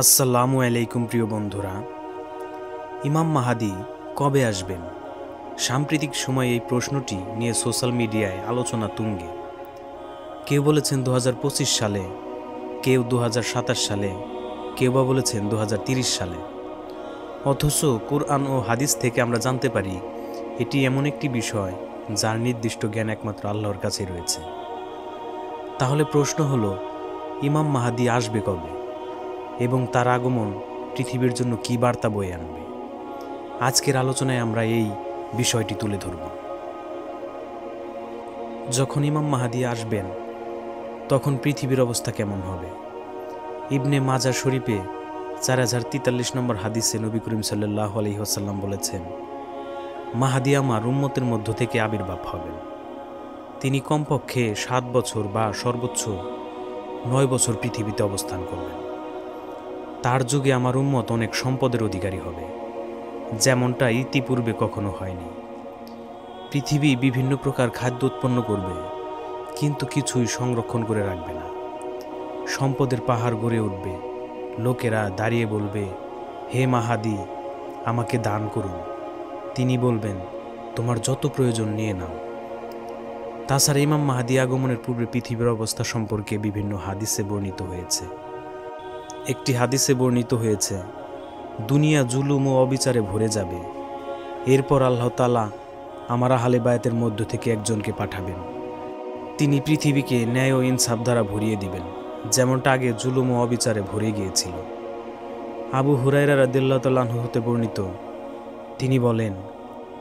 আসসালামু আলাইকুম প্রিয় বন্ধুরা। ইমাম মাহাদি কবে আসবেন? সাম্প্রতিক সময়ে এই প্রশ্নটি নিয়ে সোশ্যাল মিডিয়ায় আলোচনা তুঙ্গে। কেউ বলেছেন 2025 সালে, কেউ 2027 সালে, কেউ বা বলেছেন 2030 সালে। অথচ কুরআন ও হাদিস থেকে আমরা জানতে পারি এটি এমন একটি বিষয় যার নির্দিষ্ট জ্ঞান একমাত্র আল্লাহর কাছে রয়েছে। তাহলে প্রশ্ন হলো, ইমাম মাহাদি আসবে কবে এবং তার আগমন পৃথিবীর জন্য কী বার্তা বয়ে আনবে? আজকের আলোচনায় আমরা এই বিষয়টি তুলে ধরব। যখন ইমাম মাহাদি আসবেন তখন পৃথিবীর অবস্থা কেমন হবে? ইবনে মাজাহ শরীফে 4043 নম্বর হাদিসে নবী করিম সাল্লাল্লাহু আলাইহি ওয়াসাল্লাম বলেছেন, মাহাদি আমার উম্মতের মধ্য থেকে আবির্ভাব হবেন। তিনি কমপক্ষে 7 বছর বা সর্বোচ্চ 9 বছর পৃথিবীতে অবস্থান করবেন। তার যুগে আমার উম্মত অনেক সম্পদের অধিকারী হবে, যেমনটা ইতিপূর্বে কখনো হয়নি। পৃথিবী বিভিন্ন প্রকার খাদ্য উৎপন্ন করবে, কিন্তু কিছুই সংরক্ষণ করে রাখবে না। সম্পদের পাহাড় গড়ে উঠবে, লোকেরা দাঁড়িয়ে বলবে, হে মাহাদি, আমাকে দান করুন। তিনি বলবেন, তোমার যত প্রয়োজন নিয়ে নাও। তাছাড়া ইমাম মাহাদি আগমনের পূর্বে পৃথিবীর অবস্থা সম্পর্কে বিভিন্ন হাদিসে বর্ণিত হয়েছে। একটি হাদিসে বর্ণিত হয়েছে, দুনিয়া জুলুম ও অবিচারে ভরে যাবে। এরপর আল্লাহ তাআলা আমার আহলে বায়াতের মধ্য থেকে একজনকে পাঠাবেন। তিনি পৃথিবীকে ন্যায় ও ইনসাফ দ্বারা ভরিয়ে দিবেন, যেমনটা আগে জুলুম ও অবিচারে ভরে গিয়েছিল। আবু হুরায়রা রাদিয়াল্লাহু তাআলা আনহু হতে বর্ণিত, তিনি বলেন,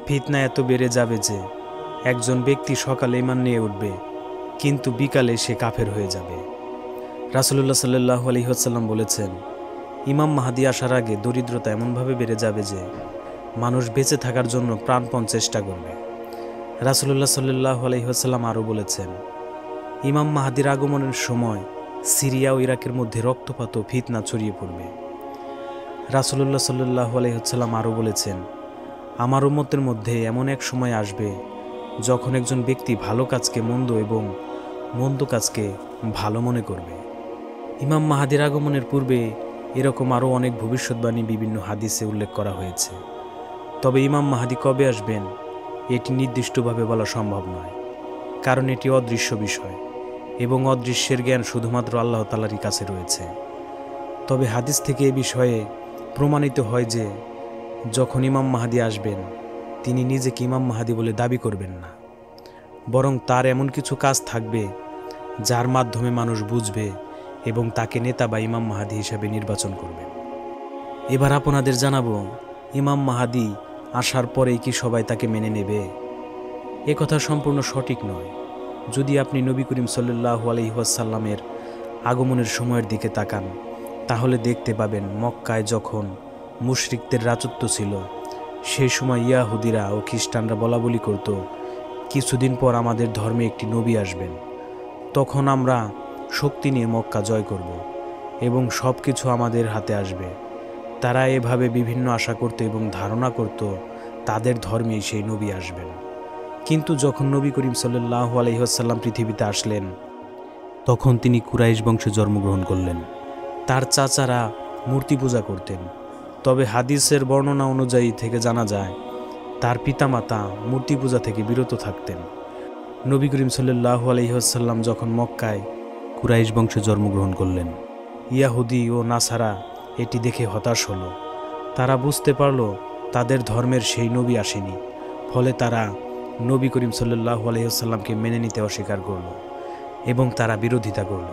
ফিতনা এত বেড়ে যাবে যে একজন ব্যক্তি সকালে ঈমান নিয়ে উঠবে, কিন্তু বিকালে সে কাফের হয়ে যাবে। রাসূলুল্লাহ সাল্লাল্লাহু আলাইহি ওয়াসাল্লাম বলেছেন, ইমাম মাহাদি আসার আগে দরিদ্রতা এমনভাবে বেড়ে যাবে যে মানুষ বেঁচে থাকার জন্য প্রাণপণ চেষ্টা করবে। রাসূলুল্লাহ সাল্লাল্লাহু আলাইহি ওয়াসাল্লাম আরও বলেছেন, ইমাম মাহাদির আগমনের সময় সিরিয়া ও ইরাকের মধ্যে রক্তপাত ও ফিতনা ছড়িয়ে পড়বে। রাসূলুল্লাহ সাল্লাল্লাহু আলাইহি ওয়াসাল্লাম আরও বলেছেন, আমার উম্মতের মধ্যে এমন এক সময় আসবে যখন একজন ব্যক্তি ভালো কাজকে মন্দ এবং মন্দ কাজকে ভালো মনে করবে। ইমাম মাহাদির আগমনের পূর্বে এরকম আরও অনেক ভবিষ্যৎবাণী বিভিন্ন হাদিসে উল্লেখ করা হয়েছে। তবে ইমাম মাহাদি কবে আসবেন এটি নির্দিষ্টভাবে বলা সম্ভব নয়, কারণ এটি অদৃশ্য বিষয় এবং অদৃশ্যের জ্ঞান শুধুমাত্র আল্লাহ তাআলারই কাছে রয়েছে। তবে হাদিস থেকে এ বিষয়ে প্রমাণিত হয় যে যখন ইমাম মাহাদি আসবেন তিনি নিজেকে ইমাম মাহাদি বলে দাবি করবেন না, বরং তার এমন কিছু কাজ থাকবে যার মাধ্যমে মানুষ বুঝবে এবং তাকে নেতা বা ইমাম মাহাদি হিসাবে নির্বাচন করবেন। এবার আপনাদের জানাবো, ইমাম মাহাদি আসার পরেই কি সবাই তাকে মেনে নেবে? এ কথা সম্পূর্ণ সঠিক নয়। যদি আপনি নবী করিম সাল্লাল্লাহু আলাইহি ওয়াসাল্লামের আগমনের সময়ের দিকে তাকান, তাহলে দেখতে পাবেন মক্কায় যখন মুশরিকদের রাজত্ব ছিল, সেই সময় ইয়াহুদিরা ও খ্রিস্টানরা বলাবলি করত, কিছুদিন পর আমাদের ধর্মে একটি নবী আসবেন, তখন আমরা শক্তি নিয়ে মক্কা জয় করব এবং সব কিছু আমাদের হাতে আসবে। তারা এভাবে বিভিন্ন আশা করত এবং ধারণা করত তাদের ধর্মেই সেই নবী আসবেন। কিন্তু যখন নবী করিম সাল্লাল্লাহু আলাইহি ওয়াসাল্লাম পৃথিবীতে আসলেন, তখন তিনি কুরাইশ বংশে জন্মগ্রহণ করলেন। তার চাচারা মূর্তি পূজা করতেন। তবে হাদিসের বর্ণনা অনুযায়ী থেকে জানা যায় তার পিতামাতা মূর্তি পূজা থেকে বিরত থাকতেন। নবী করিম সাল্লাল্লাহু আলাইহি ওয়াসাল্লাম যখন মক্কায় কুরাইশ বংশে জন্মগ্রহণ করলেন, ইয়াহুদি ও নাসারা এটি দেখে হতাশ হলো। তারা বুঝতে পারল তাদের ধর্মের সেই নবী আসেনি, ফলে তারা নবী করিম সাল্লাল্লাহু আলাইহি ওয়াসাল্লামকে মেনে নিতে অস্বীকার করল এবং তারা বিরোধিতা করল।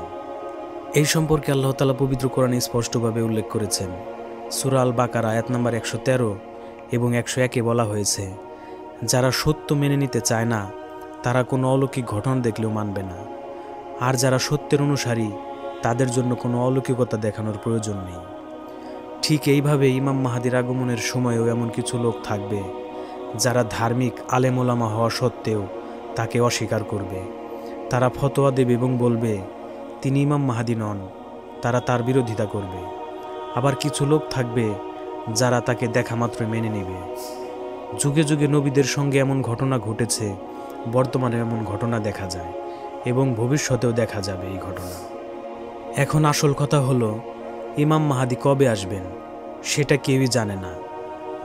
এই সম্পর্কে আল্লাহ তাআলা পবিত্র কোরআনে স্পষ্টভাবে উল্লেখ করেছেন। সূরা আল বাকারা আয়াত নম্বর 113 এবং 101-এ বলা হয়েছে, যারা সত্য মেনে নিতে চায় না তারা কোনো অলৌকিক ঘটনা দেখলেও মানবে না, আর যারা সত্যের অনুসারী তাদের জন্য কোনো অলৌকিকতা দেখানোর প্রয়োজন নেই। ঠিক এইভাবে ইমাম মাহাদির আগমনের সময়ও এমন কিছু লোক থাকবে যারা ধার্মিক আলেম ওলামা হওয়া সত্ত্বেও তাকে অস্বীকার করবে। তারা ফতোয়া দেবে এবং বলবে তিনি ইমাম মাহাদি নন, তারা তার বিরোধিতা করবে। আবার কিছু লোক থাকবে যারা তাকে দেখা মাত্র মেনে নেবে। যুগে যুগে নবীদের সঙ্গে এমন ঘটনা ঘটেছে, বর্তমানে এমন ঘটনা দেখা যায় এবং ভবিষ্যতেও দেখা যাবে এই ঘটনা। এখন আসল কথা হলো, ইমাম মাহাদি কবে আসবেন সেটা কেউই জানে না।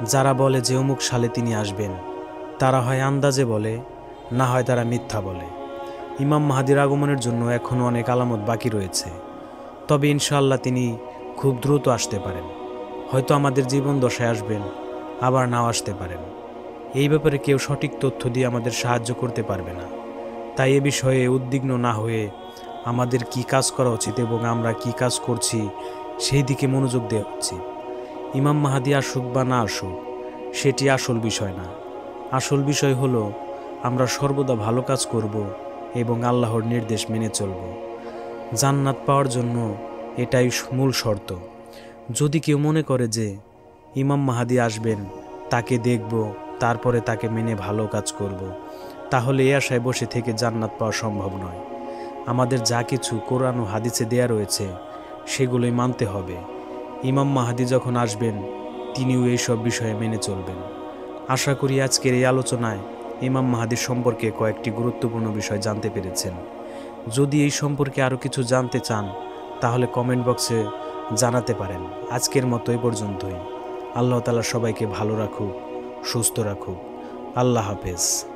যারা বলে যে অমুক সালে তিনি আসবেন, তারা হয় আন্দাজে বলে, না হয় তারা মিথ্যা বলে। ইমাম মাহাদির আগমনের জন্য এখনও অনেক আলামত বাকি রয়েছে, তবে ইনশাআল্লাহ তিনি খুব দ্রুত আসতে পারেন। হয়তো আমাদের জীবন দশায় আসবেন, আবার নাও আসতে পারেন। এই ব্যাপারে কেউ সঠিক তথ্য দিয়ে আমাদের সাহায্য করতে পারবে না। তাই এ বিষয়ে উদ্বিগ্ন না হয়ে আমাদের কি কাজ করা উচিত এবং আমরা কি কাজ করছি সেই দিকে মনোযোগ দেওয়া উচিত। ইমাম মাহাদি আসুক বা না আসুক সেটি আসল বিষয় না। আসল বিষয় হলো আমরা সর্বদা ভালো কাজ করব এবং আল্লাহর নির্দেশ মেনে চলব। জান্নাত পাওয়ার জন্য এটাই মূল শর্ত। যদি কেউ মনে করে যে ইমাম মাহাদি আসবেন, তাকে দেখব, তারপরে তাকে মেনে ভালো কাজ করব, তাহলে এই আশায় বসে থেকে জান্নাত পাওয়া সম্ভব নয়। আমাদের যা কিছু কোরআন ও হাদিসে দেয়া রয়েছে সেগুলোই মানতে হবে। ইমাম মাহাদি যখন আসবেন তিনিও এইসব বিষয়ে মেনে চলবেন। আশা করি আজকের এই আলোচনায় ইমাম মাহাদির সম্পর্কে কয়েকটি গুরুত্বপূর্ণ বিষয় জানতে পেরেছেন। যদি এই সম্পর্কে আরও কিছু জানতে চান তাহলে কমেন্ট বক্সে জানাতে পারেন। আজকের মতো এই পর্যন্তই। আল্লাহ তাআলা সবাইকে ভালো রাখুক, সুস্থ রাখুক। আল্লাহ হাফেজ।